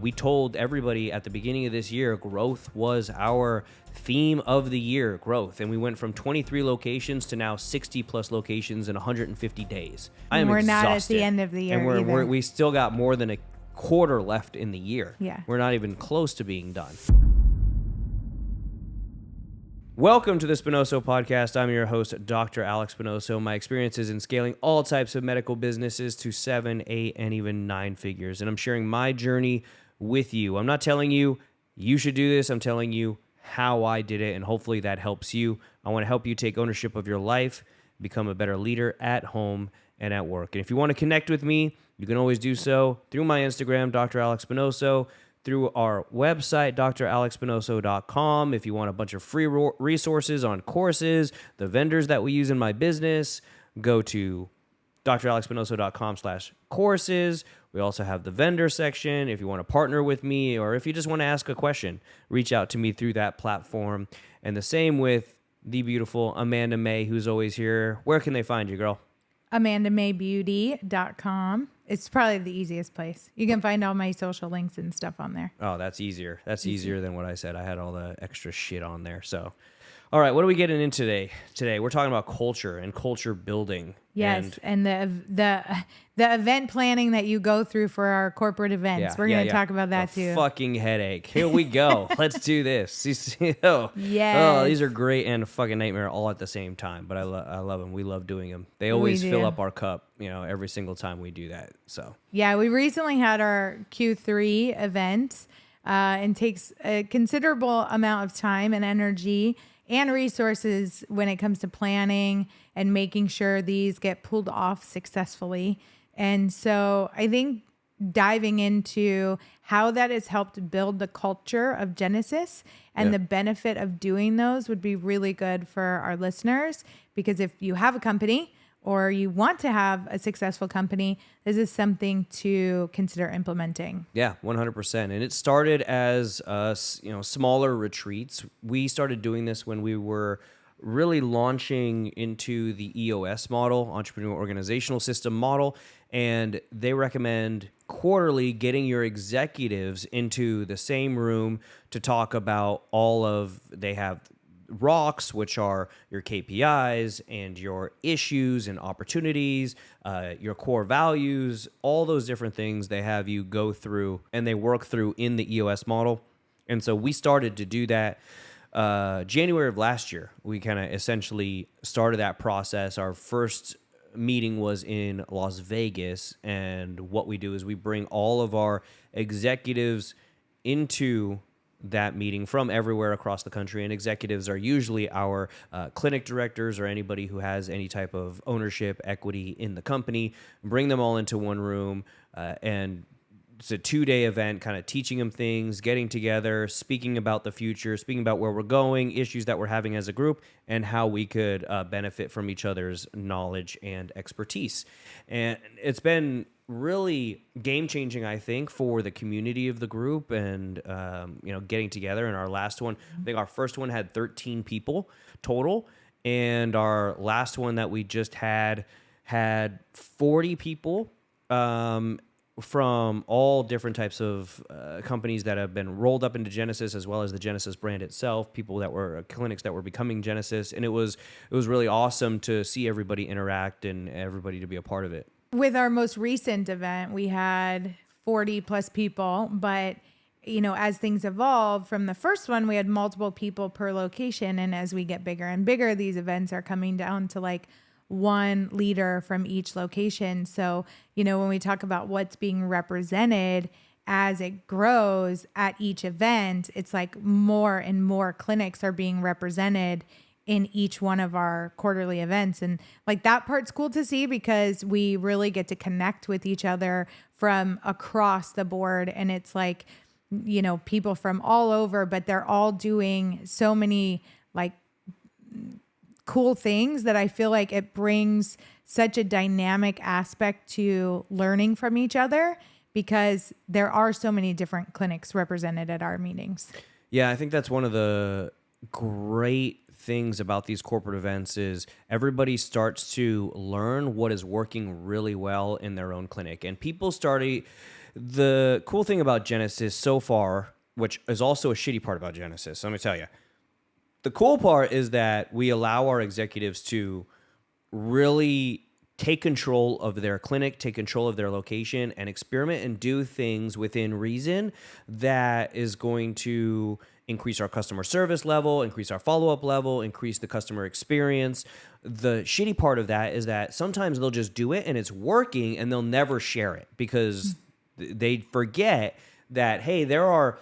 We told everybody at the beginning of this year, growth was our theme of the year, growth. And we went from 23 locations to now 60 plus locations in 150 days. I am We're exhausted. not at the end of the year And we still got more than a quarter left in the year. Yeah. We're not even close to being done. Welcome to the Spinoso Podcast. I'm your host, Dr. Alex Spinoso. My experience is in scaling all types of medical businesses to 7, 8, and even 9 figures. And I'm sharing my journey with you. I'm not telling you you should do this. I'm telling you how I did it, and hopefully that helps you. I want to help you take ownership of your life, become a better leader at home and at work. And if you want to connect with me, you can always do so through my Instagram, Dr. Alex Spinoso, through our website, dralexspinoso.com. If you want a bunch of free resources on courses, the vendors that we use in my business, go to dralexspinoso.com/courses. We also have the vendor section. If you want to partner with me or if you just want to ask a question, reach out to me through that platform. And the same with the beautiful Amanda May, who's always here. Where can they find you, girl? AmandaMayBeauty.com. It's probably the easiest place. You can find all my social links and stuff on there. Oh, that's easier. That's easier than what I said. I had all the extra shit on there. So, all right, what are we getting in today? Today, we're talking about culture and culture building. Yes, and the event planning that you go through for our corporate events. We're going to talk about that too. Fucking headache. Here we go. Let's do this. Yes. Oh, these are great and a fucking nightmare all at the same time. But I love them. We love doing them. They always fill up our cup, every single time we do that. So yeah, we recently had our Q3 event, and takes a considerable amount of time and energy and resources when it comes to planning and making sure these get pulled off successfully. And so I think diving into how that has helped build the culture of Genesis and the benefit of doing those would be really good for our listeners, because if you have a company or you want to have a successful company, this is something to consider implementing. Yeah, 100%. And it started as smaller retreats. We started doing this when we were really launching into the EOS model, Entrepreneurial Organizational System model, and they recommend quarterly getting your executives into the same room to talk about they have rocks, which are your KPIs and your issues and opportunities, your core values, all those different things they have you go through and they work through in the EOS model. And so we started to do that January of last year. We kind of essentially started that process. Our first meeting was in Las Vegas, and what we do is we bring all of our executives into that meeting from everywhere across the country, and executives are usually our clinic directors or anybody who has any type of ownership equity in the company. Bring them all into one room, and it's a 2-day event, kind of teaching them things, getting together, speaking about the future, speaking about where we're going, issues that we're having as a group, and how we could benefit from each other's knowledge and expertise. And it's been really game-changing, I think, for the community of the group and, getting together. And our last one, I think our first one had 13 people total, and our last one that we just had 40 people, from all different types of companies that have been rolled up into Genesis, as well as the Genesis brand itself, people that were clinics that were becoming Genesis. And it was really awesome to see everybody interact and everybody to be a part of it. With our most recent event, we had 40 plus people, but as things evolve from the first one, we had multiple people per location. And as we get bigger and bigger, these events are coming down to like one leader from each location. So, when we talk about what's being represented as it grows at each event, it's like more and more clinics are being represented in each one of our quarterly events. And like that part's cool to see, because we really get to connect with each other from across the board. And it's like, people from all over, but they're all doing so many like cool things that I feel like it brings such a dynamic aspect to learning from each other, because there are so many different clinics represented at our meetings. Yeah, I think that's one of the great things about these corporate events is everybody starts to learn what is working really well in their own clinic. And people the cool thing about Genesis so far, which is also a shitty part about Genesis, let me tell you. The cool part is that we allow our executives to really take control of their clinic, take control of their location, and experiment and do things within reason that is going to increase our customer service level, increase our follow-up level, increase the customer experience. The shitty part of that is that sometimes they'll just do it and it's working and they'll never share it because they forget that, hey, there are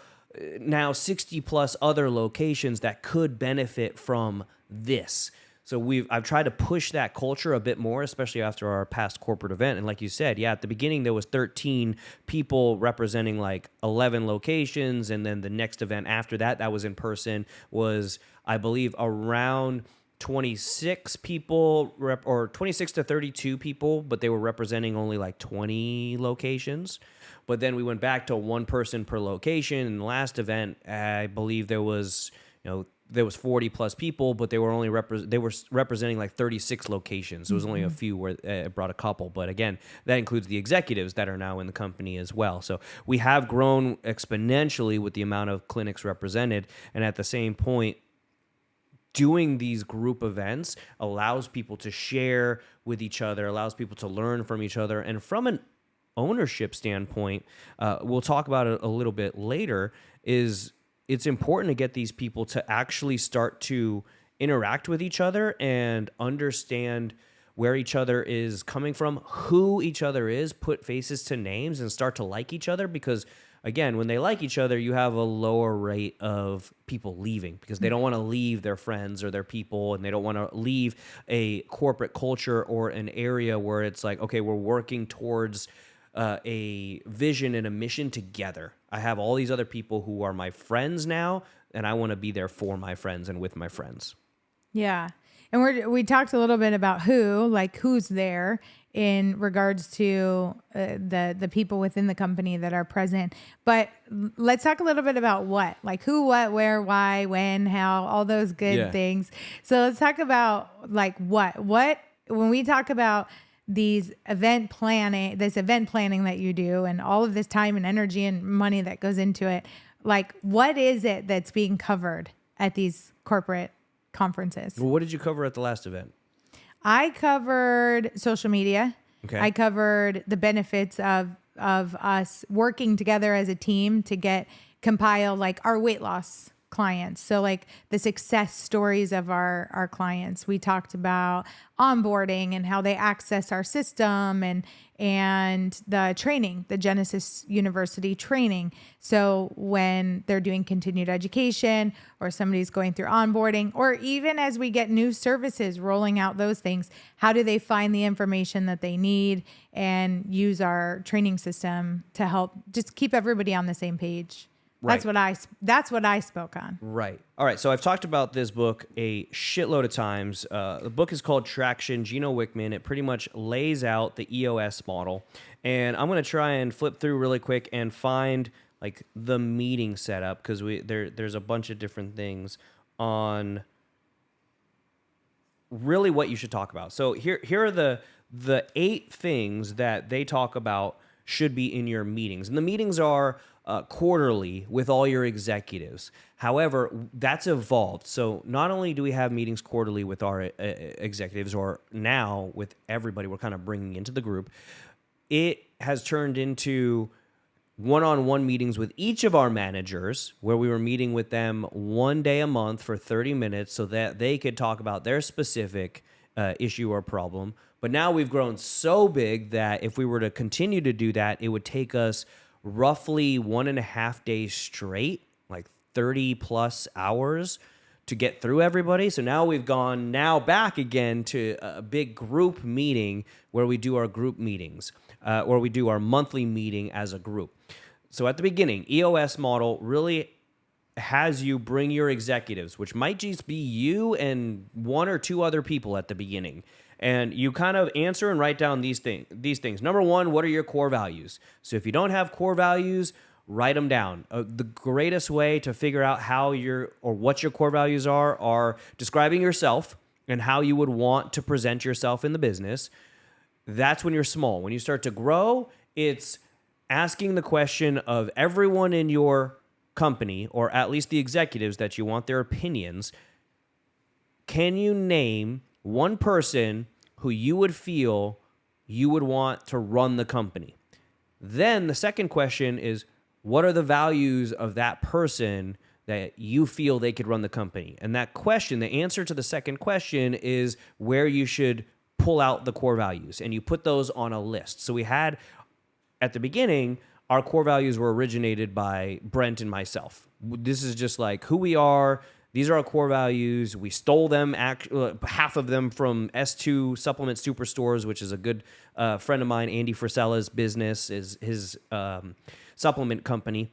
now 60 plus other locations that could benefit from this. So I've tried to push that culture a bit more, especially after our past corporate event. And like you said, yeah, at the beginning there was 13 people representing like 11 locations, and then the next event after that was in person, was I believe around 26 people or 26 to 32 people, but they were representing only like 20 locations. But then we went back to one person per location. In the last event, I believe there was 40 plus people, but they were only representing like 36 locations. There was only a few where it brought a couple. But again, that includes the executives that are now in the company as well. So we have grown exponentially with the amount of clinics represented. And at the same point, doing these group events allows people to share with each other, allows people to learn from each other. And from an ownership standpoint, we'll talk about it a little bit later, is it's important to get these people to actually start to interact with each other and understand where each other is coming from, who each other is, put faces to names, and start to like each other. Because again, when they like each other, you have a lower rate of people leaving because they don't want to leave their friends or their people, and they don't want to leave a corporate culture or an area where it's like, okay, we're working towards a vision and a mission together. I have all these other people who are my friends now, and I want to be there for my friends and with my friends. Yeah. And we talked a little bit about who's there in regards to the people within the company that are present. But let's talk a little bit about what, like who, what, where, why, when, how, all those good things. So let's talk about like what, when we talk about this event planning that you do and all of this time and energy and money that goes into it, like what is it that's being covered at these corporate conferences? Well, what did you cover at the last event? I covered social media. Okay. I covered the benefits of us working together as a team to compile like our weight loss clients. So like the success stories of our clients. We talked about onboarding and how they access our system and the training, the Genesis University training. So when they're doing continued education or somebody's going through onboarding, or even as we get new services rolling out those things, how do they find the information that they need and use our training system to help just keep everybody on the same page? Right. That's what I spoke on. Right. All right. So I've talked about this book a shitload of times. The book is called Traction, Gino Wickman. It pretty much lays out the EOS model. And I'm going to try and flip through really quick and find like the meeting setup, because there's a bunch of different things on really what you should talk about. So here are the 8 things that they talk about should be in your meetings. And the meetings are quarterly with all your executives. However, that's evolved. So not only do we have meetings quarterly with our executives, or now with everybody we're kind of bringing into the group, it has turned into one-on-one meetings with each of our managers, where we were meeting with them one day a month for 30 minutes so that they could talk about their specific issue or problem. But now we've grown so big that if we were to continue to do that, it would take us roughly 1.5 days straight, like 30 plus hours to get through everybody. So now we've gone back again to a big group meeting where we do our group meetings, or we do our monthly meeting as a group. So at the beginning, EOS model really has you bring your executives, which might just be you and 1 or 2 other people at the beginning. And you kind of answer and write down these things. Number 1, what are your core values? So if you don't have core values, write them down. The greatest way to figure out what your core values are describing yourself and how you would want to present yourself in the business. That's when you're small. When you start to grow, it's asking the question of everyone in your company, or at least the executives that you want their opinions. Can you name one person who you would feel you would want to run the company? Then the second question is, what are the values of that person that you feel they could run the company? And that question, the answer to the second question, is where you should pull out the core values, and you put those on a list. So we had, at the beginning, our core values were originated by Brent and myself. This is just like who we are. These are our core values. We stole them, half of them, from S2 Supplement Superstores, which is a good friend of mine, Andy Frisella's business, is his supplement company.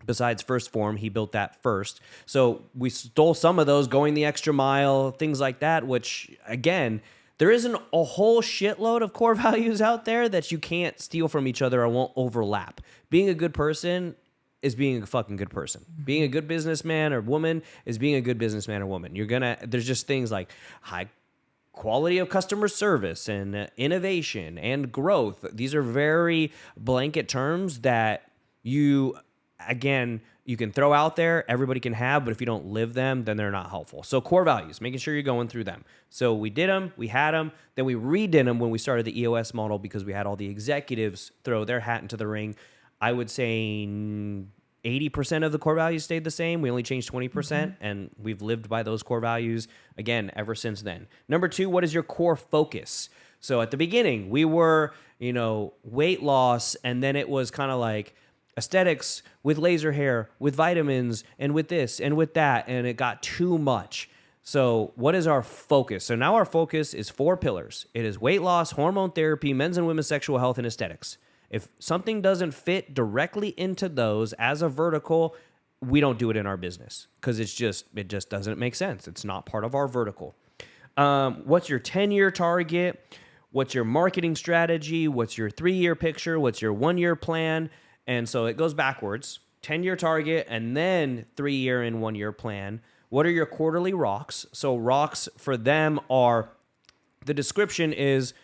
Besides First Form, he built that first. So we stole some of those, going the extra mile, things like that, which, again, there isn't a whole shitload of core values out there that you can't steal from each other or won't overlap. Being a good person is being a fucking good person. Being a good businessman or woman is being a good businessman or woman. There's just things like high quality of customer service and innovation and growth. These are very blanket terms that you can throw out there, everybody can have, but if you don't live them, then they're not helpful. So core values, making sure you're going through them. So we did them, we had them, then we redid them when we started the EOS model because we had all the executives throw their hat into the ring. I would say 80% of the core values stayed the same. We only changed 20%, and we've lived by those core values, again, ever since then. Number 2, what is your core focus? So at the beginning, we were, weight loss, and then it was kind of like aesthetics with laser hair, with vitamins, and with this and with that, and it got too much. So what is our focus? So now our focus is 4 pillars. It is weight loss, hormone therapy, men's and women's sexual health, and aesthetics. If something doesn't fit directly into those as a vertical, we don't do it in our business because it just doesn't make sense. It's not part of our vertical. What's your 10-year target? What's your marketing strategy? What's your 3-year picture? What's your 1-year plan? And so it goes backwards. 10-year target and then 3-year and 1-year plan. What are your quarterly rocks? So rocks for them are, the description is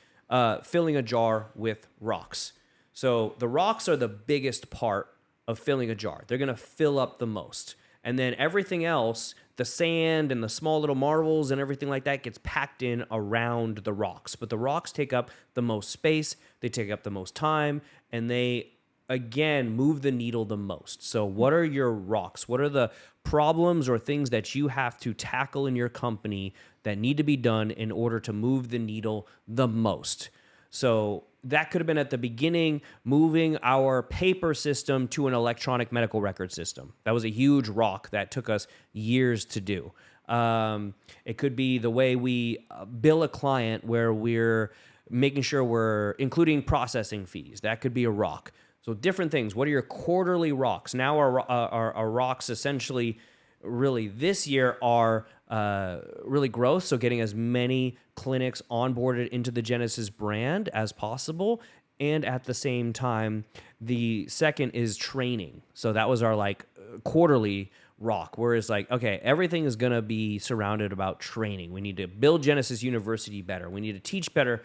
filling a jar with rocks. So the rocks are the biggest part of filling a jar. They're going to fill up the most. And then everything else, the sand and the small little marbles and everything like that, gets packed in around the rocks. But the rocks take up the most space, they take up the most time, and they, again, move the needle the most. So what are your rocks? What are the problems or things that you have to tackle in your company that need to be done in order to move the needle the most? So that could have been at the beginning, moving our paper system to an electronic medical record system. That was a huge rock that took us years to do. It could be the way we bill a client, where we're making sure we're including processing fees. That could be a rock. So different things. What are your quarterly rocks? Now our rocks essentially really this year are really growth. So getting as many clinics onboarded into the Genesis brand as possible. And at the same time, the second is training. So that was our quarterly rock, whereas okay, everything is going to be surrounded about training. We need to build Genesis University better. We need to teach better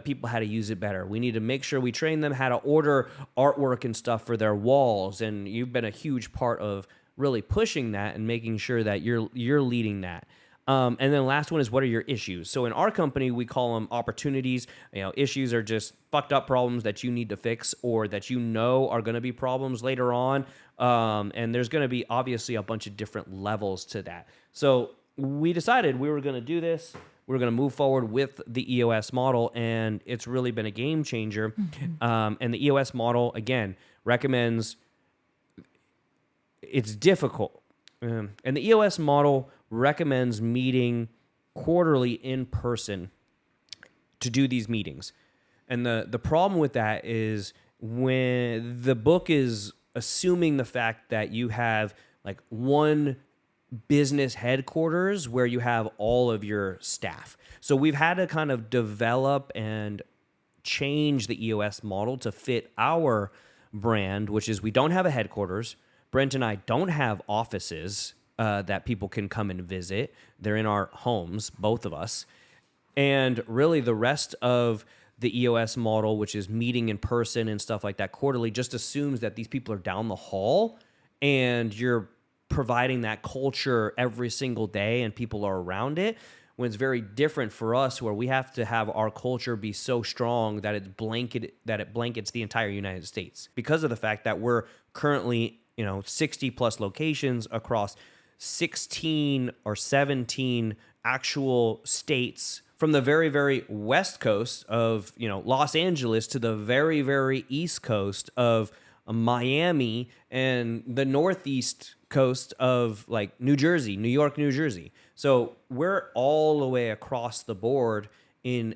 people how to use it better. We need to make sure we train them how to order artwork and stuff for their walls. And you've been a huge part of really pushing that and making sure that you're leading that. And then the last one is, what are your issues? So in our company, we call them opportunities. Issues are just fucked up problems that you need to fix or that are going to be problems later on. And there's going to be obviously a bunch of different levels to that. So we decided we were going to do this. We were going to move forward with the EOS model, and it's really been a game changer. Mm-hmm. And the EOS model, again, recommends, it's difficult. And the EOS model recommends meeting quarterly in person to do these meetings. And the problem with that is when the book is assuming the fact that you have one business headquarters where you have all of your staff. So we've had to kind of develop and change the EOS model to fit our brand, which is we don't have a headquarters. Brent and I don't have offices that people can come and visit. They're in our homes, both of us. And really the rest of the EOS model, which is meeting in person and stuff like that quarterly, just assumes that these people are down the hall and you're providing that culture every single day and people are around it. When it's very different for us, where we have to have our culture be so strong that it blankets the entire United States, because of the fact that we're currently 60 plus locations across 16 or 17 actual states, from the very, very west coast of Los Angeles to the very, very east coast of Miami and the northeast coast of like New Jersey, New York, New Jersey. So we're all the way across the board in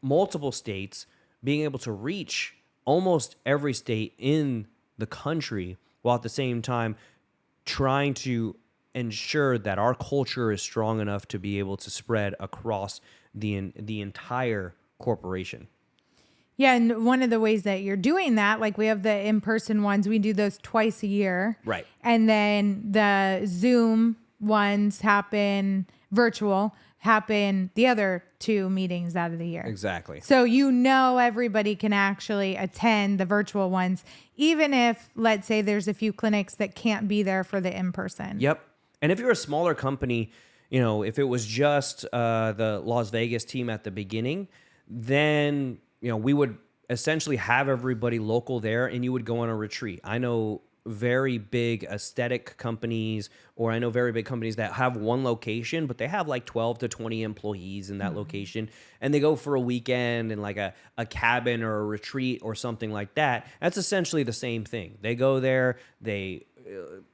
multiple states, being able to reach almost every state in the country, while at the same time trying to ensure that our culture is strong enough to be able to spread across the entire corporation. Yeah, and one of the ways that you're doing that, like we have the in-person ones, we do those twice a year. Right. And then the Zoom ones virtual happen the other 2 meetings out of the year. Exactly. So everybody can actually attend the virtual ones, even if, let's say, there's a few clinics that can't be there for the in-person. Yep. And if you're a smaller company, if it was just the Las Vegas team at the beginning, then we would essentially have everybody local there and you would go on a retreat. I know very big aesthetic companies, or I know very big companies that have one location, but they have like 12 to 20 employees in that location, and they go for a weekend in like a cabin or a retreat or something like that. That's essentially the same thing. They go there, they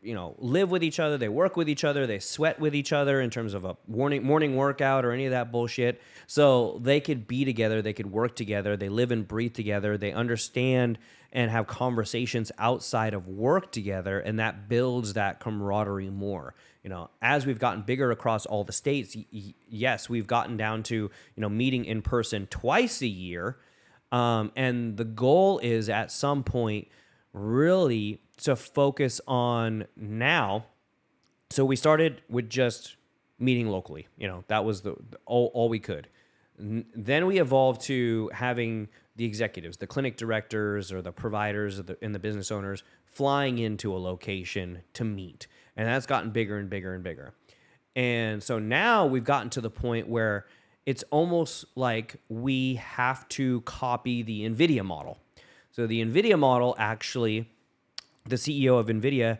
live with each other, they work with each other, they sweat with each other in terms of a morning workout or any of that bullshit. So they could be together, they could work together, they live and breathe together, they understand and have conversations outside of work together, and that builds that camaraderie more. As we've gotten bigger across all the states, yes, we've gotten down to meeting in person twice a year, and the goal is at some point really to focus on now. So we started with just meeting locally. That was all we could. Then we evolved to having the executives, the clinic directors or the providers and the business owners flying into a location to meet. And that's gotten bigger and bigger and bigger. And so now we've gotten to the point where it's almost like we have to copy the NVIDIA model. So the NVIDIA model, actually, the CEO of NVIDIA,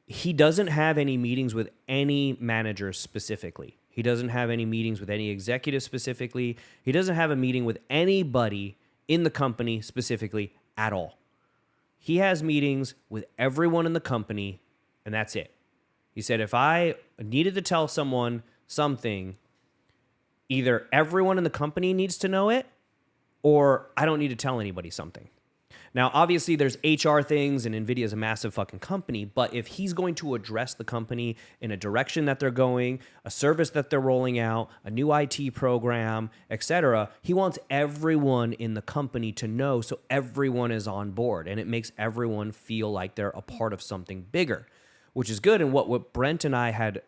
he doesn't have any meetings with any managers specifically. He doesn't have any meetings with any executives specifically. He doesn't have a meeting with anybody in the company specifically at all. He has meetings with everyone in the company, and that's it. He said, if I needed to tell someone something, either everyone in the company needs to know it, or I don't need to tell anybody something. Now, obviously, there's HR things, and NVIDIA is a massive fucking company, but if he's going to address the company in a direction that they're going, a service that they're rolling out, a new IT program, etc., he wants everyone in the company to know, so everyone is on board, and it makes everyone feel like they're a part of something bigger, which is good. And what Brent and I had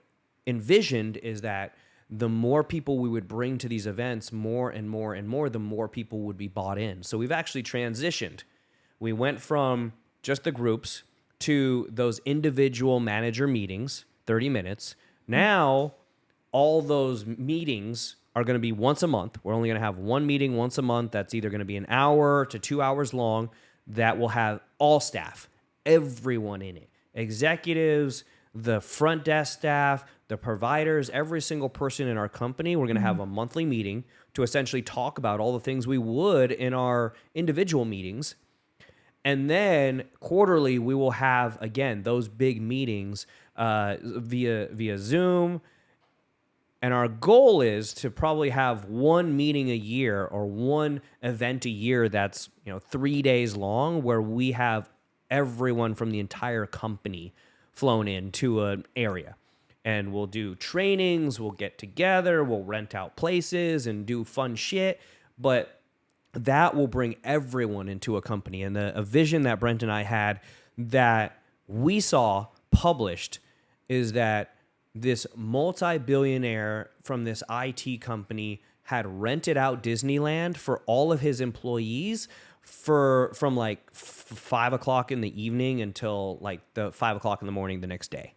envisioned is that the more people we would bring to these events, more and more and more, the more people would be bought in. So we've actually transitioned. We went from just the groups to those individual manager meetings, 30 minutes. Now, all those meetings are going to be once a month. We're only going to have one meeting once a month. That's either going to be an hour to 2 hours long. That will have all staff, everyone in it, executives, the front desk staff, the providers, every single person in our company. We're going to have a monthly meeting to essentially talk about all the things we would in our individual meetings. And then quarterly, we will have, again, those big meetings via Zoom. And our goal is to probably have one meeting a year or one event a year that's 3 days long, where we have everyone from the entire company flown into an area. And we'll do trainings, we'll get together, we'll rent out places and do fun shit. But that will bring everyone into a company. And a vision that Brent and I had that we saw published is that this multi-billionaire from this IT company had rented out Disneyland for all of his employees from like 5 o'clock in the evening until like the 5 o'clock in the morning the next day.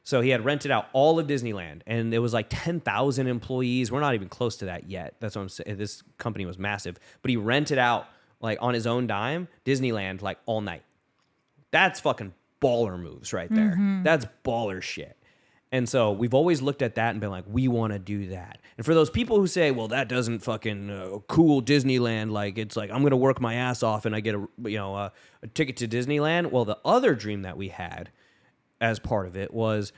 So he had rented out all of Disneyland, and it was like 10,000 employees. We're not even close to that yet. That's what I'm saying. This company was massive, but he rented out like on his own dime Disneyland like all night. That's fucking baller moves right there. That's baller shit. And so we've always looked at that and been like, we want to do that. And for those people who say, well, that doesn't fucking cool Disneyland, like it's like I'm going to work my ass off and I get a ticket to Disneyland. Well, the other dream that we had as part of it was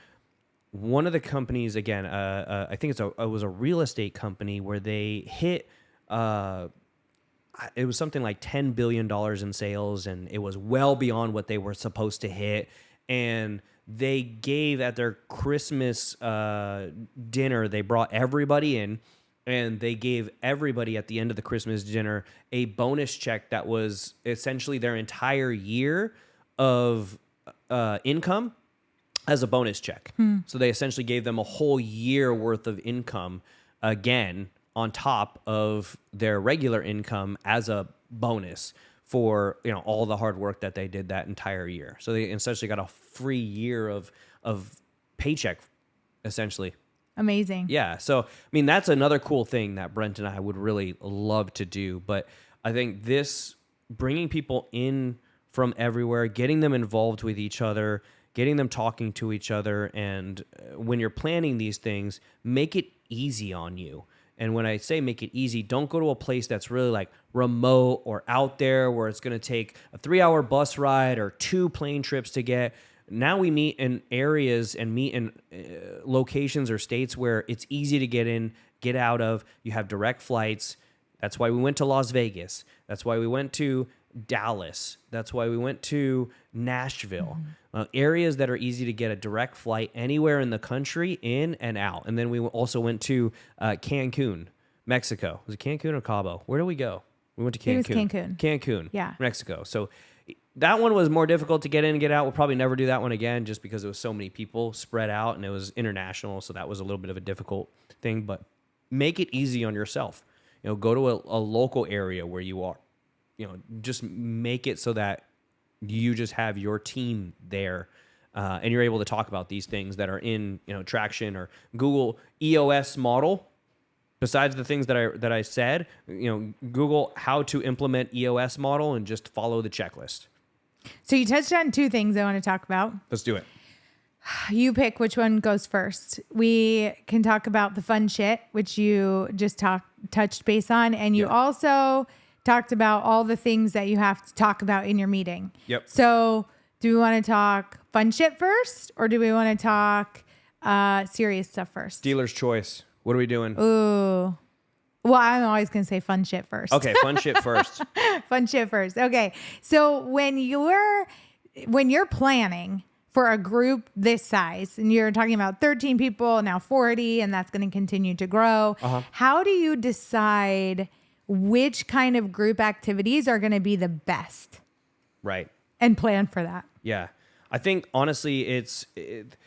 one of the companies, again, I think it was a real estate company where they hit, it was something like $10 billion in sales, and it was well beyond what they were supposed to hit. And they gave at their Christmas dinner, they brought everybody in, and they gave everybody at the end of the Christmas dinner a bonus check that was essentially their entire year of income as a bonus check. So they essentially gave them a whole year worth of income again on top of their regular income as a bonus for all the hard work that they did that entire year. So they essentially got a free year of paycheck, essentially. Amazing. Yeah. So I mean, that's another cool thing that Brent and I would really love to do. But I think this bringing people in from everywhere, getting them involved with each other, getting them talking to each other, and when you're planning these things, make it easy on you. And when I say make it easy, don't go to a place that's really like remote or out there where it's going to take a 3-hour bus ride or 2 plane trips to get. Now we meet in areas and meet in locations or states where it's easy to get in, get out of. You have direct flights. That's why we went to Las Vegas. That's why we went to Dallas. That's why we went to Nashville. Areas that are easy to get a direct flight anywhere in the country, in and out. And then we also went to Cancun, Mexico. Was it Cancun or Cabo? Where did we go? We went to Cancun. It was Cancun. Cancun, Yeah. Mexico. So that one was more difficult to get in and get out. We'll probably never do that one again just because it was so many people spread out and it was international. So that was a little bit of a difficult thing. But make it easy on yourself. Go to a local area where you are. Just make it so that you just have your team there, and you're able to talk about these things that are in traction or Google EOS model. Besides the things that I said, Google how to implement EOS model and just follow the checklist. So you touched on 2 things I want to talk about. Let's do it. You pick which one goes first. We can talk about the fun shit, which you just touched base on, and you also talked about all the things that you have to talk about in your meeting. Yep. So do we want to talk fun shit first, or do we want to talk serious stuff first? Dealer's choice. What are we doing? Ooh. Well, I'm always going to say fun shit first. Okay, fun shit first. Fun shit first. Okay. So when you're planning for a group this size, and you're talking about 13 people, now 40, and that's going to continue to grow, how do you decide which kind of group activities are going to be the best? Right. And plan for that. Yeah. I think, honestly, it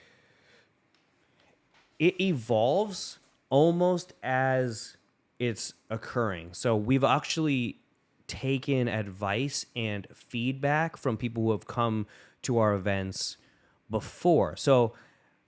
evolves almost as it's occurring. So we've actually taken advice and feedback from people who have come to our events before. So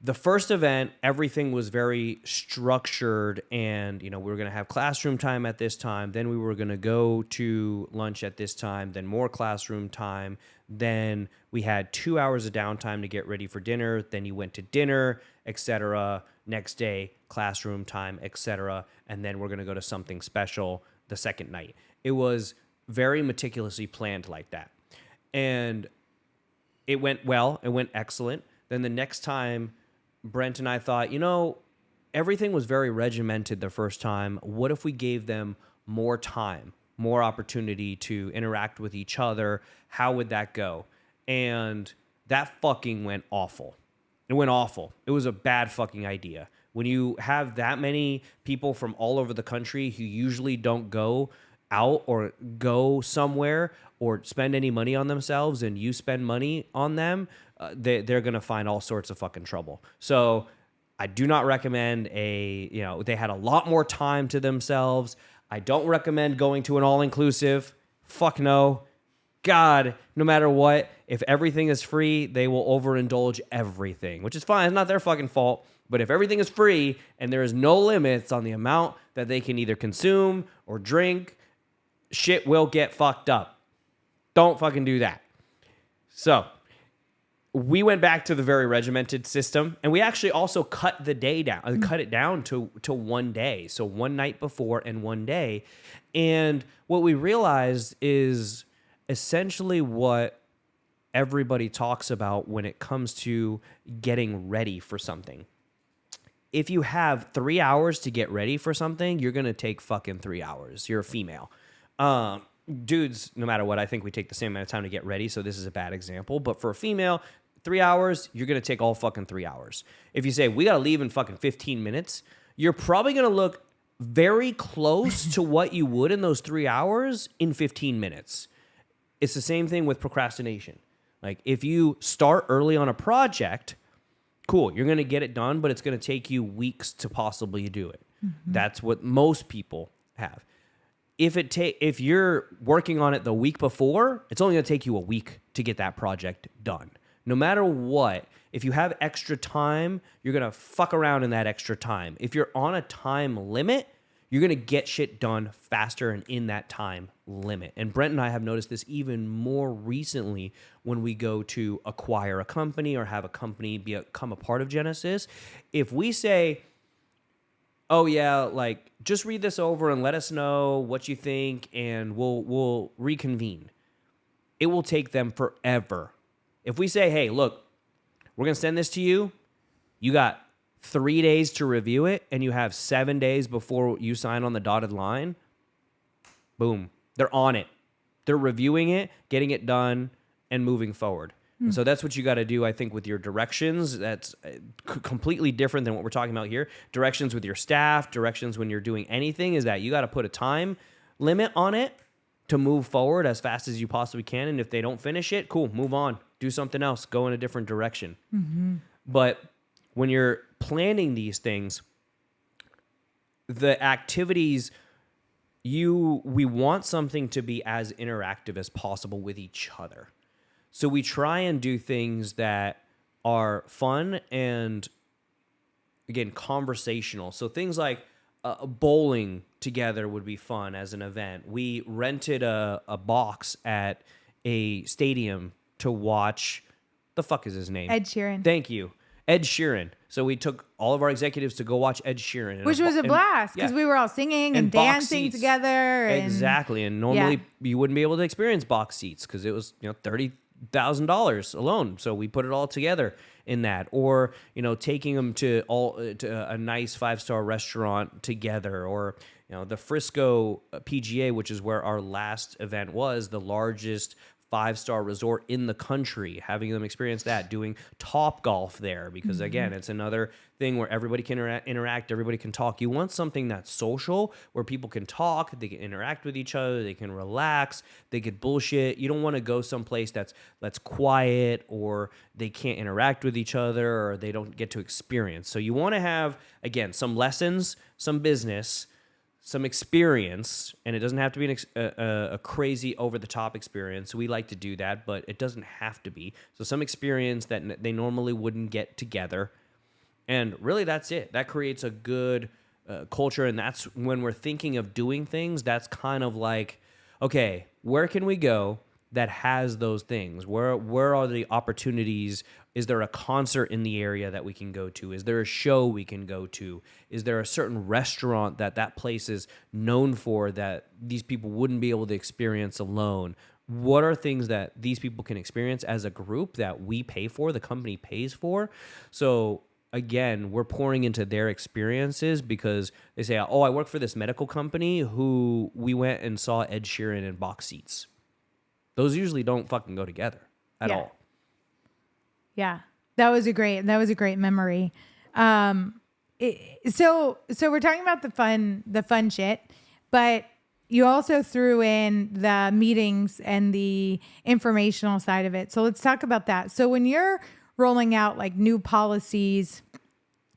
the first event, everything was very structured, and we were going to have classroom time at this time. Then we were going to go to lunch at this time, then more classroom time. Then we had 2 hours of downtime to get ready for dinner. Then you went to dinner, etc. Next day, classroom time, etc. And then we're going to go to something special the second night. It was very meticulously planned like that. And it went well. It went excellent. Then the next time, Brent and I thought, everything was very regimented the first time. What if we gave them more time, more opportunity to interact with each other? How would that go? And that fucking went awful. It went awful. It was a bad fucking idea. When you have that many people from all over the country who usually don't go out or go somewhere or spend any money on themselves, and you spend money on them, they're going to find all sorts of fucking trouble. So I do not recommend they had a lot more time to themselves. I don't recommend going to an all-inclusive. Fuck no. God, no matter what, if everything is free, they will overindulge everything, which is fine. It's not their fucking fault. But if everything is free and there is no limits on the amount that they can either consume or drink, shit will get fucked up. Don't fucking do that. So we went back to the very regimented system, and we actually also cut the day down, cut it down to 1 day. So one night before and 1 day. And what we realized is essentially what everybody talks about when it comes to getting ready for something. If you have 3 hours to get ready for something, you're going to take fucking 3 hours. You're a female. Dudes, no matter what, I think we take the same amount of time to get ready, so this is a bad example. But for a female, 3 hours, you're going to take all fucking 3 hours. If you say, we got to leave in fucking 15 minutes, you're probably going to look very close to what you would in those 3 hours in 15 minutes. It's the same thing with procrastination. Like, if you start early on a project, cool, you're going to get it done, but it's going to take you weeks to possibly do it. Mm-hmm. That's what most people have. If you're working on it the week before, it's only going to take you a week to get that project done. No matter what, if you have extra time, you're going to fuck around in that extra time. If you're on a time limit, you're going to get shit done faster and in that time limit. And Brent and I have noticed this even more recently when we go to acquire a company or have a company become a part of Genesis. If we say, oh yeah, like just read this over and let us know what you think and we'll reconvene, it will take them forever. If we say, hey, look, we're going to send this to you. You got 3 days to review it, and you have 7 days before you sign on the dotted line. Boom. They're on it. They're reviewing it, getting it done, and moving forward. And so that's what you got to do, I think, with your directions. That's completely different than what we're talking about here. Directions with your staff, directions when you're doing anything, is that you got to put a time limit on it to move forward as fast as you possibly can. And if they don't finish it, cool, move on. Do something else. Go in a different direction. Mm-hmm. But when you're planning these things, the activities, we want something to be as interactive as possible with each other. So we try and do things that are fun and, again, conversational. So things like bowling together would be fun as an event. We rented a box at a stadium to watch, the fuck is his name? Ed Sheeran. Thank you. Ed Sheeran. So we took all of our executives to go watch Ed Sheeran. Which was a blast because we were all singing and dancing together. Exactly. And normally you wouldn't be able to experience box seats because it was, $30,000 alone. So we put it all together in that. Or, taking them to a nice 5-star restaurant together. Or, the Frisco PGA, which is where our last event was, the largest 5-star resort in the country, having them experience that, doing Top Golf there, because again, it's another thing where everybody can interact, everybody can talk. You want something that's social, where people can talk, they can interact with each other, they can relax, they can bullshit. You don't want to go someplace that's quiet, or they can't interact with each other, or they don't get to experience. So you want to have, again, some lessons, some business, some experience, and it doesn't have to be a crazy over-the-top experience. We like to do that, but it doesn't have to be. So some experience that they normally wouldn't get together, and really that's it. That creates a good culture, and that's when we're thinking of doing things, that's kind of like, okay, where can we go that has those things? Where are the opportunities? Is there a concert in the area that we can go to? Is there a show we can go to? Is there a certain restaurant that place is known for that these people wouldn't be able to experience alone? What are things that these people can experience as a group that we pay for, the company pays for? So again, we're pouring into their experiences because they say, oh, I work for this medical company who we went and saw Ed Sheeran in box seats. Those usually don't fucking go together at all. Yeah, that was a great memory. So we're talking about the fun shit, but you also threw in the meetings and the informational side of it. So let's talk about that. So when you're rolling out like new policies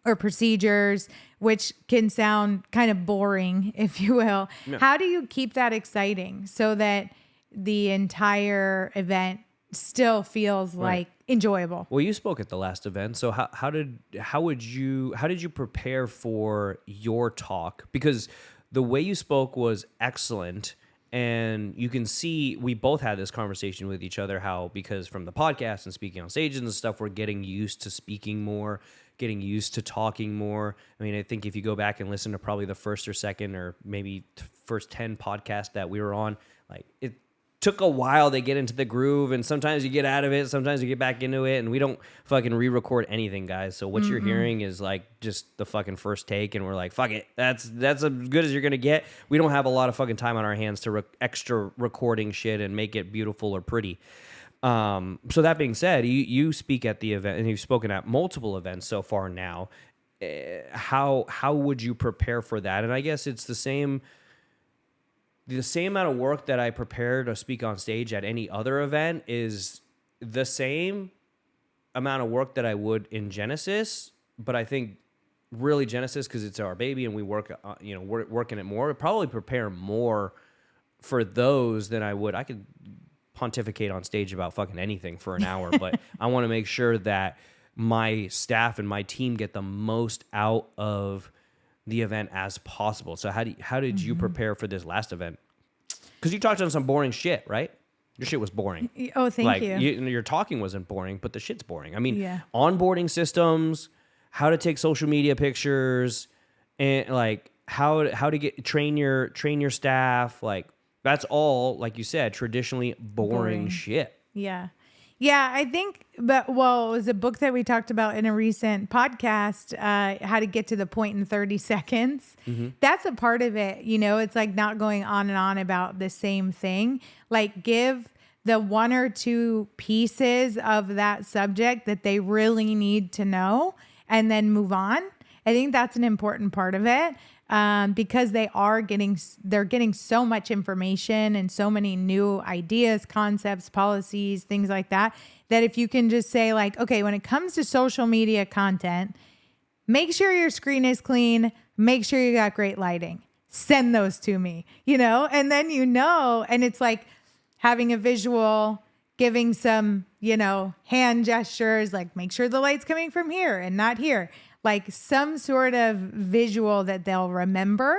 or procedures, which can sound kind of boring, if you will. Yeah. How do you keep that exciting so that the entire event still feels like enjoyable? Well, you spoke at the last event, so how did you prepare for your talk? Because the way you spoke was excellent, and you can see we both had this conversation with each other. How because from the podcast and speaking on stages and stuff, we're getting used to speaking more, getting used to talking more. I mean, I think if you go back and listen to probably the first or second or maybe first 10 podcasts that we were on, like it took a while to get into the groove, and sometimes you get out of it, sometimes you get back into it, and we don't fucking re-record anything, guys. So what you're hearing is like just the fucking first take, and we're like, fuck it, that's as good as you're gonna get. We don't have a lot of fucking time on our hands to extra recording shit and make it beautiful or pretty. So that being said, you speak at the event, and you've spoken at multiple events so far now. How would you prepare for that? And I guess it's the same amount of work that I prepare to speak on stage at any other event is the same amount of work that I would in Genesis. But I think really Genesis, because it's our baby and we work, we're working it more, I'd probably prepare more for those than I would. I could pontificate on stage about fucking anything for an hour, but I want to make sure that my staff and my team get the most out of the event as possible. So how did you prepare for this last event? Because you talked on some boring shit, right? Your shit was boring. Oh, thank you. Your talking wasn't boring, but the shit's boring. I mean, Yeah. onboarding systems, how to take social media pictures, and like how to train your staff. Like that's all, like you said, traditionally boring shit. Yeah. Yeah, I think, it was a book that we talked about in a recent podcast, how to get to the point in 30 seconds. That's a part of it. It's like not going on and on about the same thing. Like give the one or two pieces of that subject that they really need to know and then move on. I think that's an important part of it. Because they're getting so much information and so many new ideas, concepts, policies, things like that if you can just say like, okay, when it comes to social media content, make sure your screen is clean, make sure you got great lighting, send those to me, and then and it's like having a visual, giving some, hand gestures, like make sure the light's coming from here and not here. Like some sort of visual that they'll remember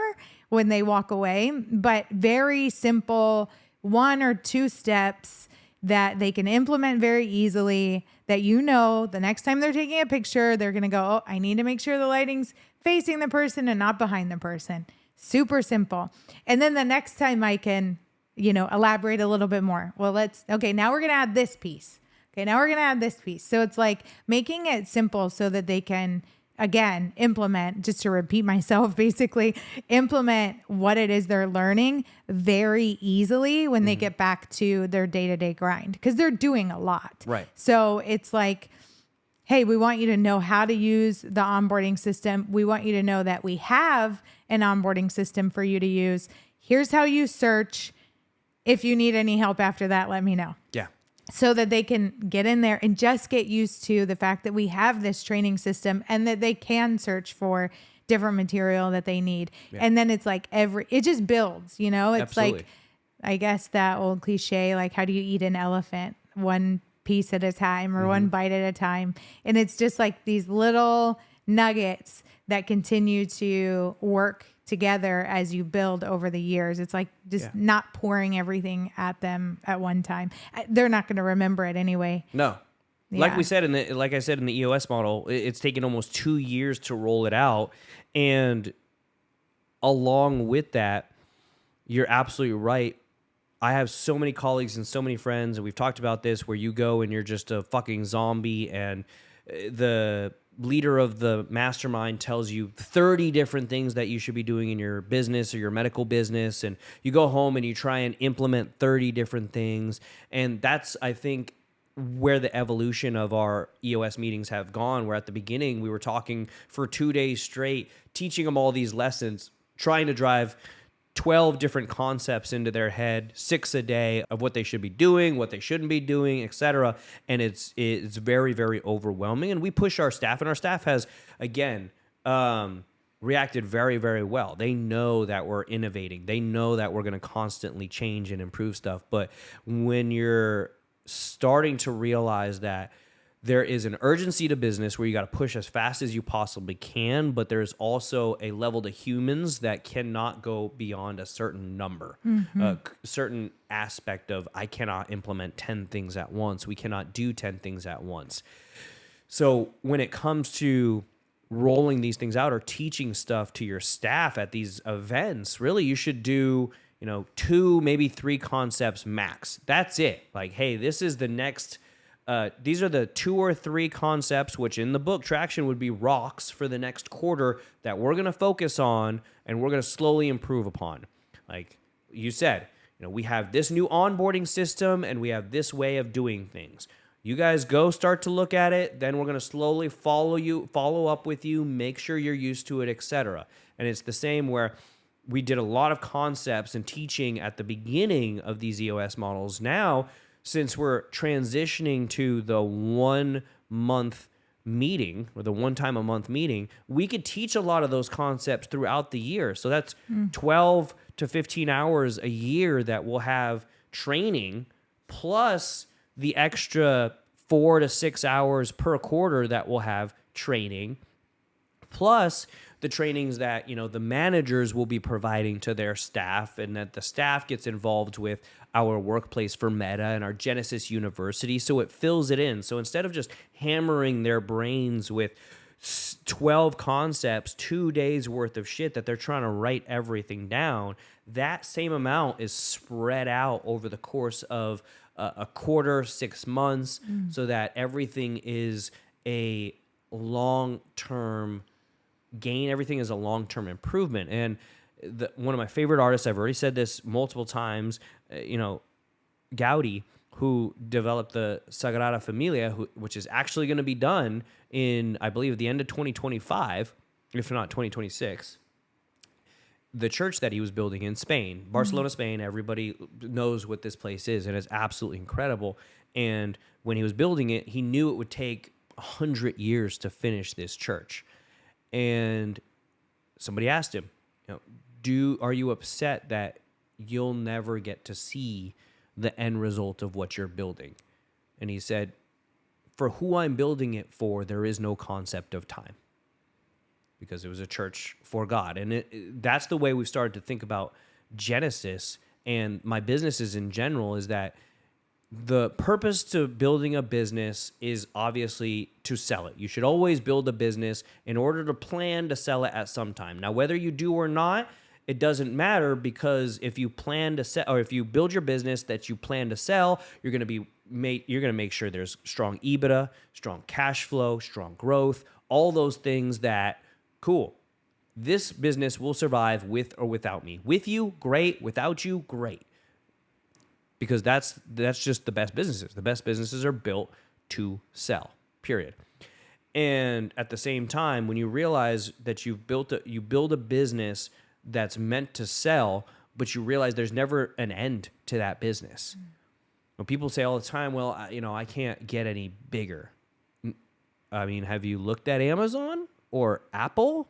when they walk away, but very simple 1 or 2 steps that they can implement very easily that the next time they're taking a picture, they're going to go, oh, I need to make sure the lighting's facing the person and not behind the person. Super simple. And then the next time I can, elaborate a little bit more. Well, now we're going to add this piece. Okay, now we're going to add this piece. So it's like making it simple so that they can, again, implement, just to repeat myself, basically implement what it is they're learning very easily when they get back to their day-to-day grind, because they're doing a lot. Right. So it's like, hey, we want you to know how to use the onboarding system. We want you to know that we have an onboarding system for you to use. Here's how you search. If you need any help after that, let me know. Yeah. So that they can get in there and just get used to the fact that we have this training system and that they can search for different material that they need. Yeah. And then it's like it just builds, it's Absolutely. like, I guess that old cliche, like how do you eat an elephant? One piece at a time or one bite at a time. And it's just like these little nuggets that continue to work together as you build over the years. It's like just not pouring everything at them at one time. They're not going to remember it anyway. No. Yeah. Like I said in the EOS model, it's taken almost 2 years to roll it out. And along with that, you're absolutely right. I have so many colleagues and so many friends, and we've talked about this, where you go and you're just a fucking zombie, and the leader of the mastermind tells you 30 different things that you should be doing in your business or your medical business, and you go home and you try and implement 30 different things. And that's, I think, where the evolution of our EOS meetings have gone, where at the beginning we were talking for 2 days straight, teaching them all these lessons, trying to drive 12 different concepts into their head, 6 a day, of what they should be doing, what they shouldn't be doing, etc. And it's very, very overwhelming. And we push our staff, and our staff has, again, reacted very, very well. They know that we're innovating. They know that we're going to constantly change and improve stuff. But when you're starting to realize that there is an urgency to business where you got to push as fast as you possibly can, but there's also a level to humans that cannot go beyond a certain number, a certain aspect of I cannot implement 10 things at once. We cannot do 10 things at once. So when it comes to rolling these things out or teaching stuff to your staff at these events, really you should do, 2, maybe 3 concepts max. That's it. Like, hey, this is the next, these are the 2 or 3 concepts, which in the book Traction would be rocks for the next quarter that we're going to focus on and we're going to slowly improve upon. Like you said, we have this new onboarding system and we have this way of doing things. You guys go start to look at it, then we're going to slowly follow up with you, make sure you're used to it, etc. And it's the same where we did a lot of concepts and teaching at the beginning of these EOS models. Now, since we're transitioning to the 1 month meeting or the 1 time a month meeting, we could teach a lot of those concepts throughout the year. So that's 12 to 15 hours a year that we'll have training, plus the extra 4 to 6 hours per quarter that we'll have training, plus the trainings that, the managers will be providing to their staff, and that the staff gets involved with our Workplace for Meta and our Genesis University. So it fills it in. So instead of just hammering their brains with 12 concepts, 2 days worth of shit that they're trying to write everything down, that same amount is spread out over the course of a quarter, 6 months, so that everything is a long-term gain. Everything is a long-term improvement. And one of my favorite artists, I've already said this multiple times, Gaudi, who developed the Sagrada Familia, which is actually going to be done in, I believe, the end of 2025, if not 2026. The church that he was building in Spain, Barcelona, Spain, everybody knows what this place is, and it's absolutely incredible. And when he was building it, he knew it would take 100 years to finish this church. And somebody asked him, are you upset that you'll never get to see the end result of what you're building? And he said, for who I'm building it for, there is no concept of time. Because it was a church for God. And that's the way we've started to think about Genesis and my businesses in general, is that the purpose to building a business is obviously to sell it. You should always build a business in order to plan to sell it at some time. Now, whether you do or not, it doesn't matter, because if you plan to sell, or if you build your business that you plan to sell, you're going to make sure there's strong EBITDA, strong cash flow, strong growth, all those things that, cool, this business will survive with or without me. With you, great. Without you, great. Because that's just the best businesses. The best businesses are built to sell, period. And at the same time, when you realize that you build a business that's meant to sell, but you realize there's never an end to that business. When people say all the time, well, I can't get any bigger. I mean, have you looked at Amazon or Apple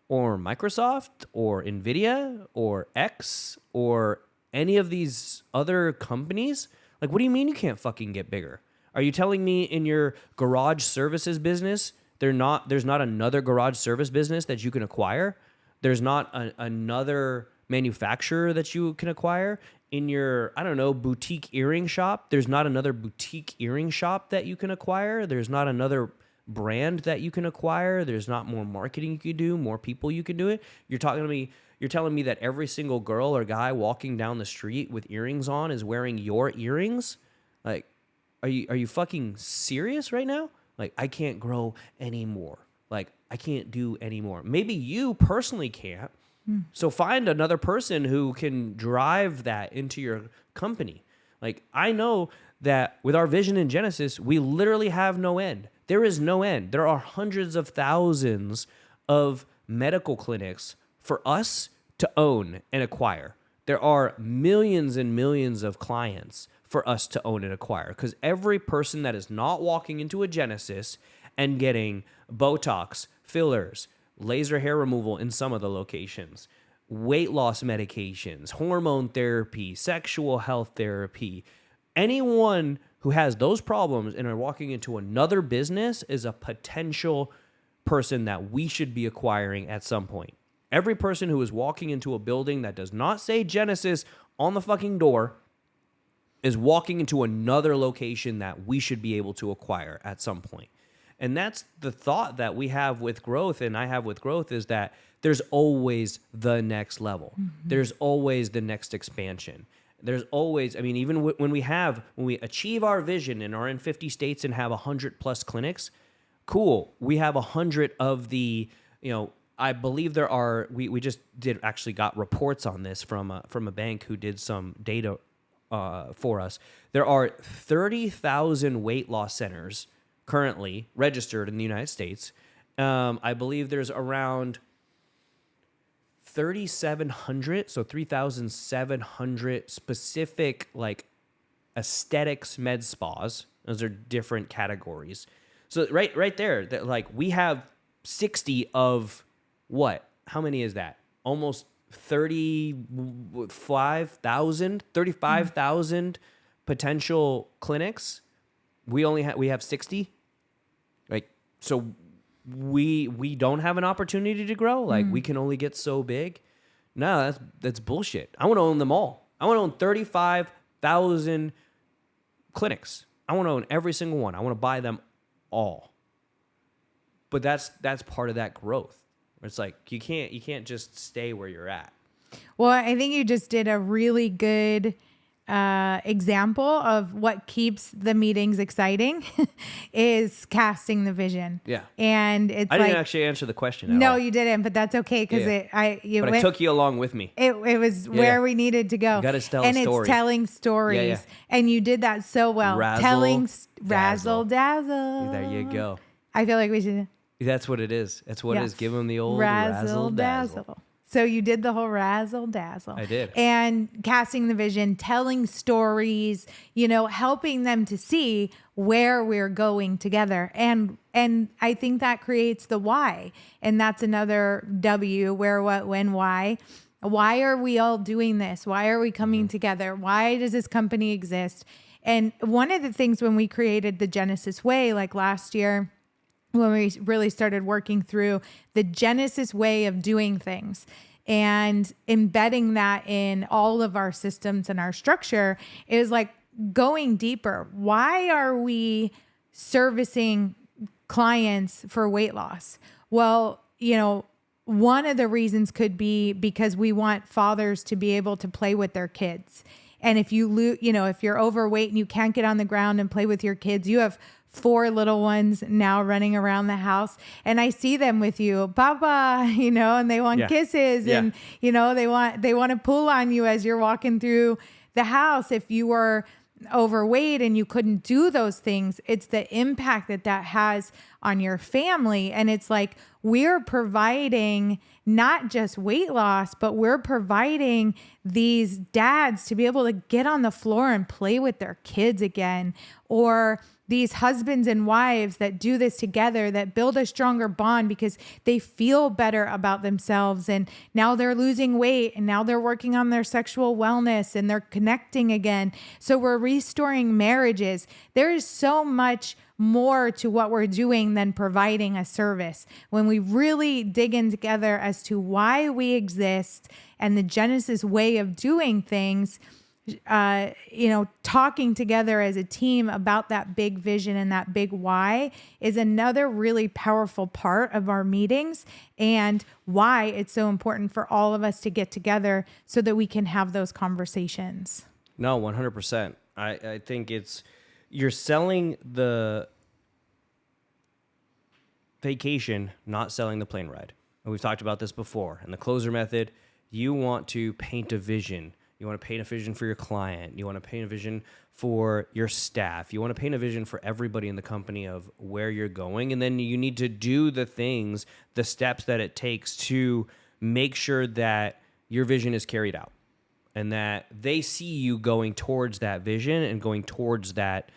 or Microsoft or Nvidia or X or any of these other companies? Like, what do you mean you can't fucking get bigger? Are you telling me in your garage services business, there's not another garage service business that you can acquire? There's not another manufacturer that you can acquire? In your, boutique earring shop, there's not another boutique earring shop that you can acquire? There's not another brand that you can acquire? There's not more marketing you could do, more people you can do it? You're telling me that every single girl or guy walking down the street with earrings on is wearing your earrings? Like, are you fucking serious right now? Like, I can't grow anymore. Like, I can't do anymore. Maybe you personally can't. So find another person who can drive that into your company. Like, I know that with our vision in Genesis, we literally have no end. There is no end. There are hundreds of thousands of medical clinics for us to own and acquire. There are millions and millions of clients for us to own and acquire, because every person that is not walking into a Genesis and getting Botox, fillers, laser hair removal in some of the locations, weight loss medications, hormone therapy, sexual health therapy. Anyone who has those problems and are walking into another business is a potential person that we should be acquiring at some point. Every person who is walking into a building that does not say Genesis on the fucking door is walking into another location that we should be able to acquire at some point. And that's the thought that we have with growth, and I have with growth, is that there's always the next level. There's always the next expansion. There's always, I mean, even when we achieve our vision and are in 50 states and have 100 plus clinics, cool. We have 100 of the, I believe there are, we just got reports on this from a bank who did some data for us. There are 30,000 weight loss centers currently registered in the United States. I believe there's around 3,700, so 3,700 specific like aesthetics med spas. Those are different categories. So right there, that like we have 60 of what? How many is that? Almost 35,000 potential clinics. We have 60. Like, so we don't have an opportunity to grow. Like we can only get so big. No, that's bullshit. I want to own them all. I want to own 35,000 clinics. I want to own every single one. I want to buy them all. But that's part of that growth. It's like you can't just stay where you're at. Well, I think you just did a really good example of what keeps the meetings exciting is casting the vision. Yeah. And it's I didn't actually answer the question at all. No, you didn't, but that's okay because I took you along with me. It was where we needed to go. You gotta tell and a story. It's telling stories. Yeah. And you did that so well. Razzle dazzle. There you go. I feel like we should. That's what it is. That's what it is. Give them the old razzle dazzle. So you did the whole razzle dazzle. I did. And casting the vision, telling stories, helping them to see where we're going together. And I think that creates the why. And that's another W, where, what, when, why. Why are we all doing this? Why are we coming together? Why does this company exist? And one of the things when we created the Genesis Way, like last year, when we really started working through the Genesis way of doing things and embedding that in all of our systems and our structure, is like going deeper. Why are we servicing clients for weight loss? Well, one of the reasons could be because we want fathers to be able to play with their kids. And if if you're overweight and you can't get on the ground and play with your kids, you have 4 little ones now running around the house, and I see them with you, Papa, and they want kisses, and they want to pull on you as you're walking through the house. If you were overweight and you couldn't do those things, it's the impact that has on your family. And it's like we're providing not just weight loss, but we're providing these dads to be able to get on the floor and play with their kids again, or these husbands and wives that do this together, that build a stronger bond because they feel better about themselves. And now they're losing weight, and now they're working on their sexual wellness, and they're connecting again. So we're restoring marriages. There is so much more to what we're doing than providing a service. When we really dig in together as to why we exist and the Genesis way of doing things, talking together as a team about that big vision and that big why is another really powerful part of our meetings, and why it's so important for all of us to get together so that we can have those conversations. No, 100%. I think you're selling the vacation, not selling the plane ride. And we've talked about this before. In the closer method, you want to paint a vision. You want to paint a vision for your client. You want to paint a vision for your staff. You want to paint a vision for everybody in the company of where you're going. And then you need to do the things, the steps that it takes to make sure that your vision is carried out and that they see you going towards that vision and going towards that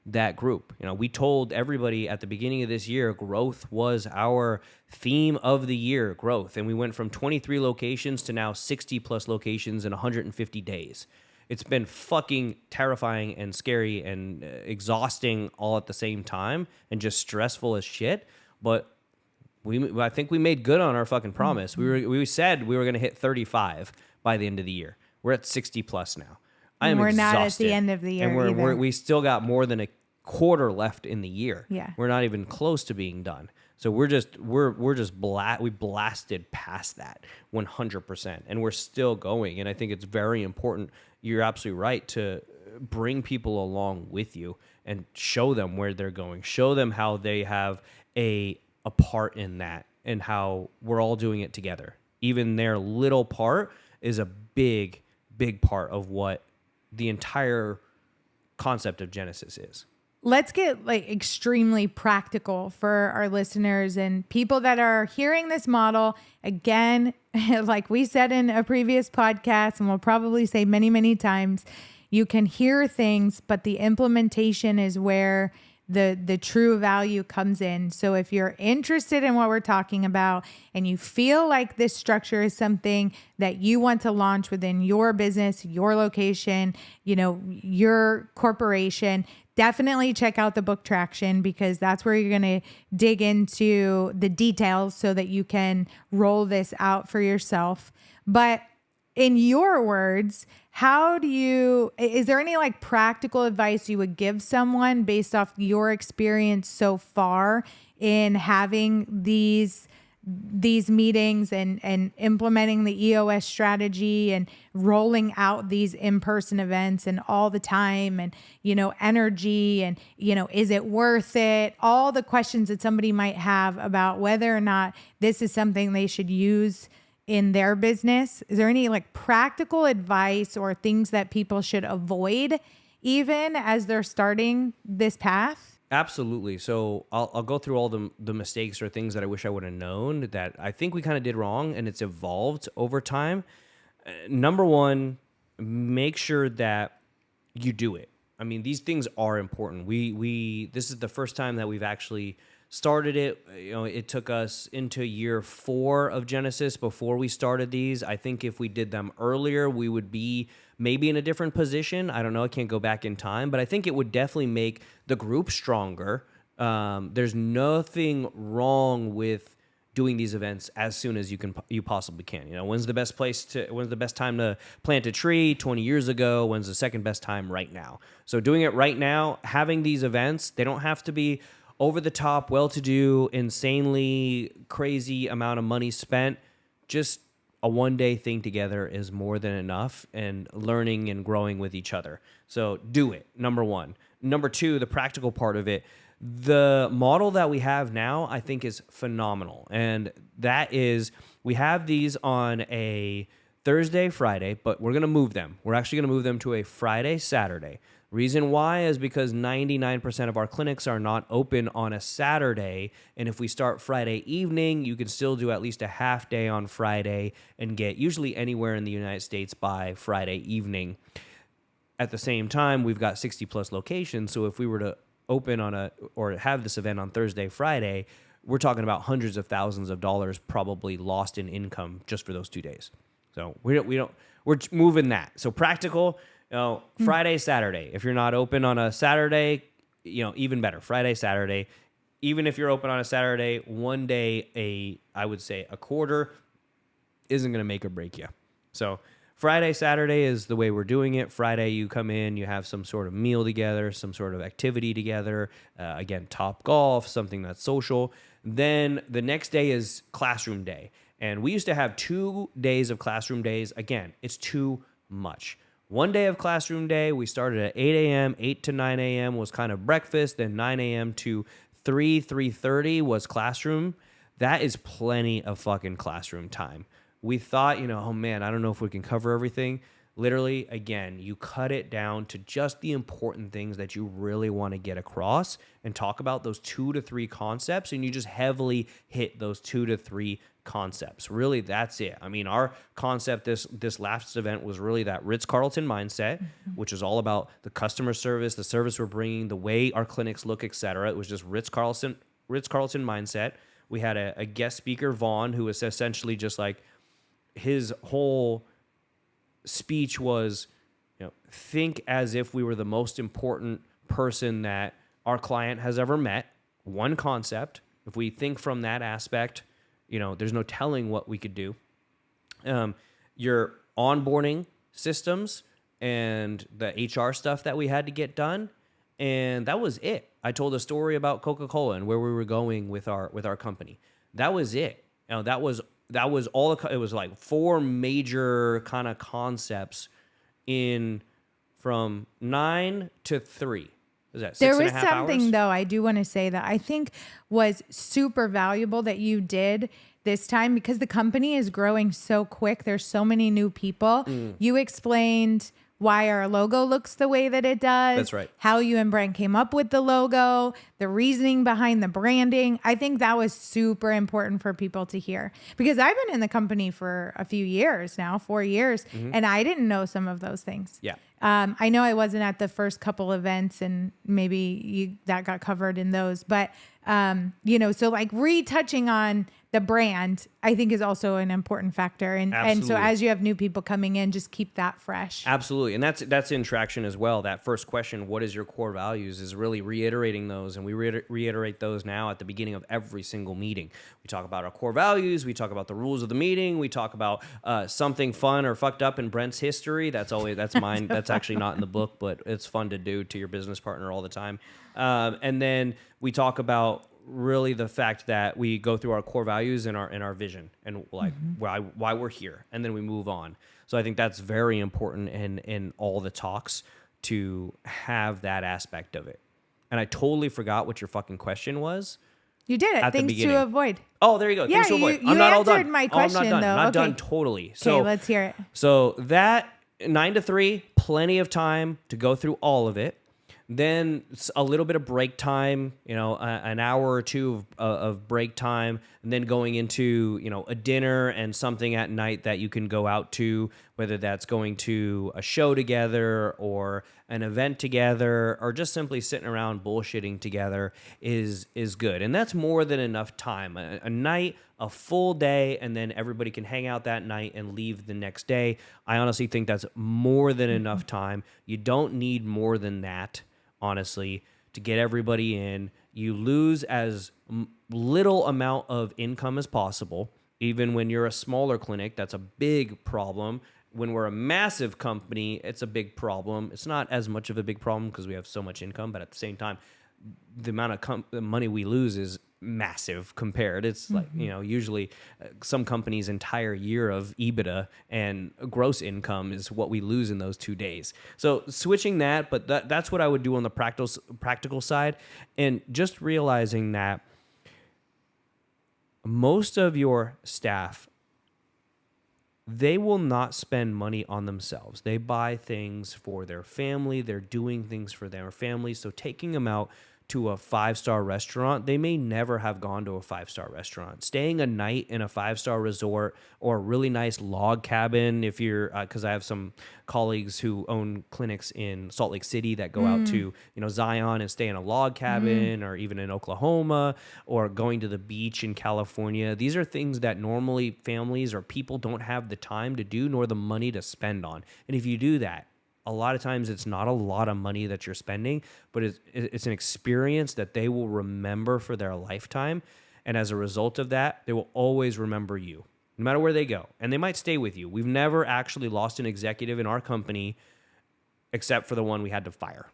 that group. We told everybody at the beginning of this year, growth was our theme of the year, growth. And we went from 23 locations to now 60 plus locations in 150 days. It's been fucking terrifying and scary and exhausting all at the same time and just stressful as shit. But I think we made good on our fucking promise. We said we were going to hit 35 by the end of the year. We're at 60 plus now. We're exhausted. not at the end of the year And we still got more than a quarter left in the year. Yeah. We're not even close to being done. So we blasted past that 100%, and we're still going. And I think it's very important. You're absolutely right to bring people along with you and show them where they're going. Show them how they have a part in that and how we're all doing it together. Even their little part is a big, big part of what the entire concept of Genesis is. Let's get extremely practical for our listeners and people that are hearing this model. Again, like we said in a previous podcast, and we'll probably say many, many times, you can hear things, but the implementation is where the true value comes in. So if you're interested in what we're talking about and you feel like this structure is something that you want to launch within your business, your location, your corporation, definitely check out the book Traction, because that's where you're going to dig into the details so that you can roll this out for yourself. But in your words, is there any practical advice you would give someone based off your experience so far in having these meetings and implementing the EOS strategy and rolling out these in-person events and all the time and, energy and, is it worth it? All the questions that somebody might have about whether or not this is something they should use in their business. Is there any practical advice or things that people should avoid even as they're starting this path? Absolutely. So I'll go through all the mistakes or things that I wish I would have known that I think we kind of did wrong, and it's evolved over time. Number one, make sure that you do it. I mean, these things are important. This is the first time that we've actually started it. It took us into year 4 of Genesis before we started these. I think if we did them earlier, we would be maybe in a different position. I don't know. I can't go back in time, but I think it would definitely make the group stronger. There's nothing wrong with doing these events as soon as you possibly can. When's the best time to plant a tree? 20 years ago. When's the second best time? Right now. So doing it right now, having these events, they don't have to be over the top, well-to-do, insanely crazy amount of money spent. Just a one-day thing together is more than enough, and learning and growing with each other. So do it, number one. Number two, the practical part of it. The model that we have now, I think, is phenomenal. And that is, we have these on a Thursday, Friday, but we're going to move them. We're actually going to move them to a Friday, Saturday. Reason why is because 99% of our clinics are not open on a Saturday. And if we start Friday evening, you can still do at least a half day on Friday and get usually anywhere in the United States by Friday evening. At the same time, we've got 60 plus locations. So if we were to open or have this event on Thursday, Friday, we're talking about hundreds of thousands of dollars probably lost in income just for those 2 days. So we're moving that. So practical. Friday, Saturday. If you're not open on a Saturday, even better. Friday, Saturday. Even if you're open on a Saturday, one day, I would say a quarter isn't going to make or break you. So Friday, Saturday is the way we're doing it. Friday, you come in, you have some sort of meal together, some sort of activity together. Again, Top Golf, something that's social. Then the next day is classroom day. And we used to have 2 days of classroom days. Again, it's too much. One day of classroom day, we started at 8 a.m., 8 to 9 a.m. was kind of breakfast, then 9 a.m. to 3:30 was classroom. That is plenty of fucking classroom time. We thought, oh man, I don't know if we can cover everything. Literally, again, you cut it down to just the important things that you really want to get across and talk about those 2 to 3 concepts, and you just heavily hit those 2 to 3 concepts. Really, that's it. I mean, our concept this last event was really that Ritz-Carlton mindset, which is all about the customer service, the service we're bringing, the way our clinics look, etc. It was just Ritz-Carlton mindset. We had a guest speaker, Vaughn, who was essentially just like, his whole speech was, think as if we were the most important person that our client has ever met. One concept. If we think from that aspect, there's no telling what we could do. Your onboarding systems and the HR stuff that we had to get done, and that was it. I told a story about Coca-Cola and where we were going with our company. That was it. That was all. It was like 4 major kind of concepts in from 9 to 3. Is that 6 There and a was half something hours? though, I do want to say that I think was super valuable that you did this time because the company is growing so quick. There's so many new people. You explained why our logo looks the way that it does. That's right. How you and Brent came up with the logo, the reasoning behind the branding. I think that was super important for people to hear because I've been in the company for a few years now, 4 years, and I didn't know some of those things. Yeah. I know I wasn't at the first couple events and maybe that got covered in those, but so like retouching on the brand, I think is also an important factor. And so Absolutely. as you have new people coming in, just keep that fresh. Absolutely. And that's in traction as well. That first question, what is your core values, is really reiterating those. And we reiterate those now at the beginning of every single meeting. We talk about our core values. We talk about the rules of the meeting. We talk about something fun or fucked up in Brent's history. That's mine. That's actually not in the book, but it's fun to do to your business partner all the time. And then we talk about really the fact that we go through our core values and our vision and like why we're here, and then we move on. So I think that's very important in all the talks to have that aspect of it. And I totally forgot what your fucking question was. You did it. At the Things beginning. to avoid. Oh, there you go. Yeah, Things to avoid. you I'm not all done. answered my Oh, I'm not question, done. though. Not Okay. done totally. Okay, So let's hear it. So that 9 to 3, plenty of time to go through all of it. Then a little bit of break time, an hour or two of break time, and then going into, a dinner and something at night that you can go out to, whether that's going to a show together or an event together or just simply sitting around bullshitting together is good. And that's more than enough time. A night, a full day, and then everybody can hang out that night and leave the next day. I honestly think that's more than enough time. You don't need more than that, honestly, to get everybody in. You lose as little amount of income as possible. Even when you're a smaller clinic, that's a big problem. When we're a massive company, it's a big problem. It's not as much of a big problem because we have so much income, but at the same time, the amount of the money we lose is massive compared. It's like, usually some companies' entire year of EBITDA and gross income is what we lose in those 2 days. So switching that, but that's what I would do on the practical side. And just realizing that most of your staff, they will not spend money on themselves. They buy things for their family. They're doing things for their family. So taking them out to a 5-star restaurant, they may never have gone to a 5-star restaurant. Staying a night in a 5-star resort or a really nice log cabin, if you're, because I have some colleagues who own clinics in Salt Lake City that go out to, Zion and stay in a log cabin, or even in Oklahoma, or going to the beach in California. These are things that normally families or people don't have the time to do nor the money to spend on. And if you do that, a lot of times it's not a lot of money that you're spending, but it's an experience that they will remember for their lifetime. And as a result of that, they will always remember you, no matter where they go. And they might stay with you. We've never actually lost an executive in our company except for the one we had to fire.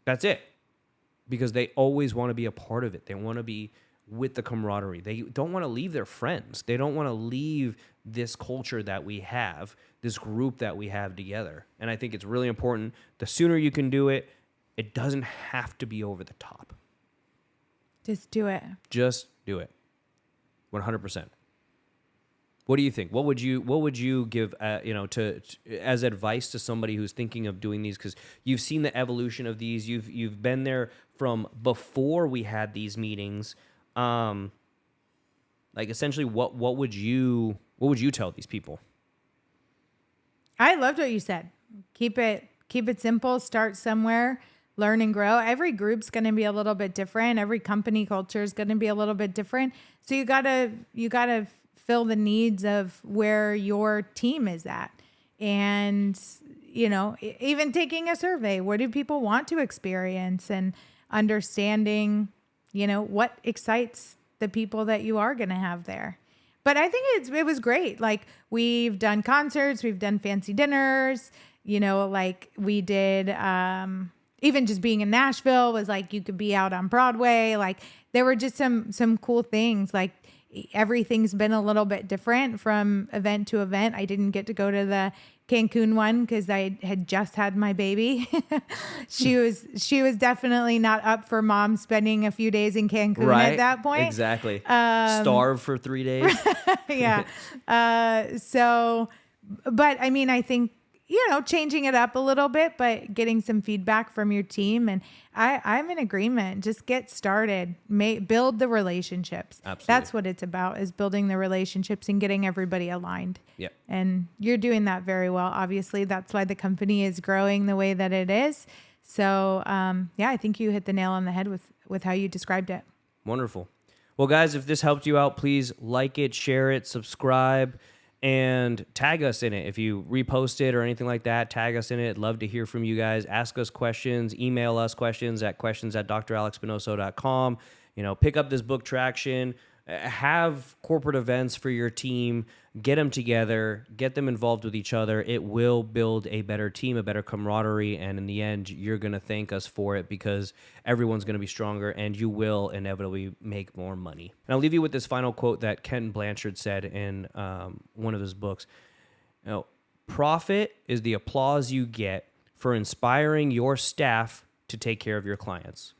That's it. Because they always want to be a part of it. They want to be with the camaraderie. They don't want to leave their friends. They don't want to leave this culture that we have, this group that we have together. And I think it's really important. The sooner you can do it, it doesn't have to be over the top. Just do it. Just do it. 100%. What do you think? What would you give to as advice to somebody who's thinking of doing these, because you've seen the evolution of these. You've been there from before we had these meetings. Like essentially what would you tell these people? I loved what you said. Keep it simple, start somewhere, learn and grow. Every group's going to be a little bit different. Every company culture is going to be a little bit different. So you got to fill the needs of where your team is at. And even taking a survey, what do people want to experience, and understanding, what excites the people that you are going to have there. But I think it was great. Like, we've done concerts, we've done fancy dinners, like we did, even just being in Nashville was like, you could be out on Broadway. Like, there were just some cool things. Like, everything's been a little bit different from event to event. I didn't get to go to the Cancun one because I had just had my baby. She was definitely not up for mom spending a few days in Cancun at that point. Exactly. Starve for 3 days. Yeah. But I mean, I think, changing it up a little bit, but getting some feedback from your team. And I'm in agreement. Just get started. Build the relationships. Absolutely. That's what it's about, is building the relationships and getting everybody aligned. Yep. And you're doing that very well. Obviously, that's why the company is growing the way that it is. So, I think you hit the nail on the head with how you described it. Wonderful. Well, guys, if this helped you out, please like it, share it, subscribe, and tag us in it. If you repost it or anything like that, tag us in it. I'd love to hear from you guys. Ask us questions. Email us questions at questions@dralexspinoso.com. Pick up this book, Traction. Have corporate events for your team. Get them together. Get them involved with each other. It will build a better team, a better camaraderie, and in the end, you're going to thank us for it, because everyone's going to be stronger, and you will inevitably make more money. And I'll leave you with this final quote that Ken Blanchard said in one of his books. Profit is the applause you get for inspiring your staff to take care of your clients.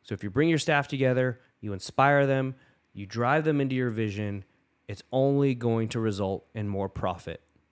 So if you bring your staff together, you inspire them, you drive them into your vision, it's only going to result in more profit.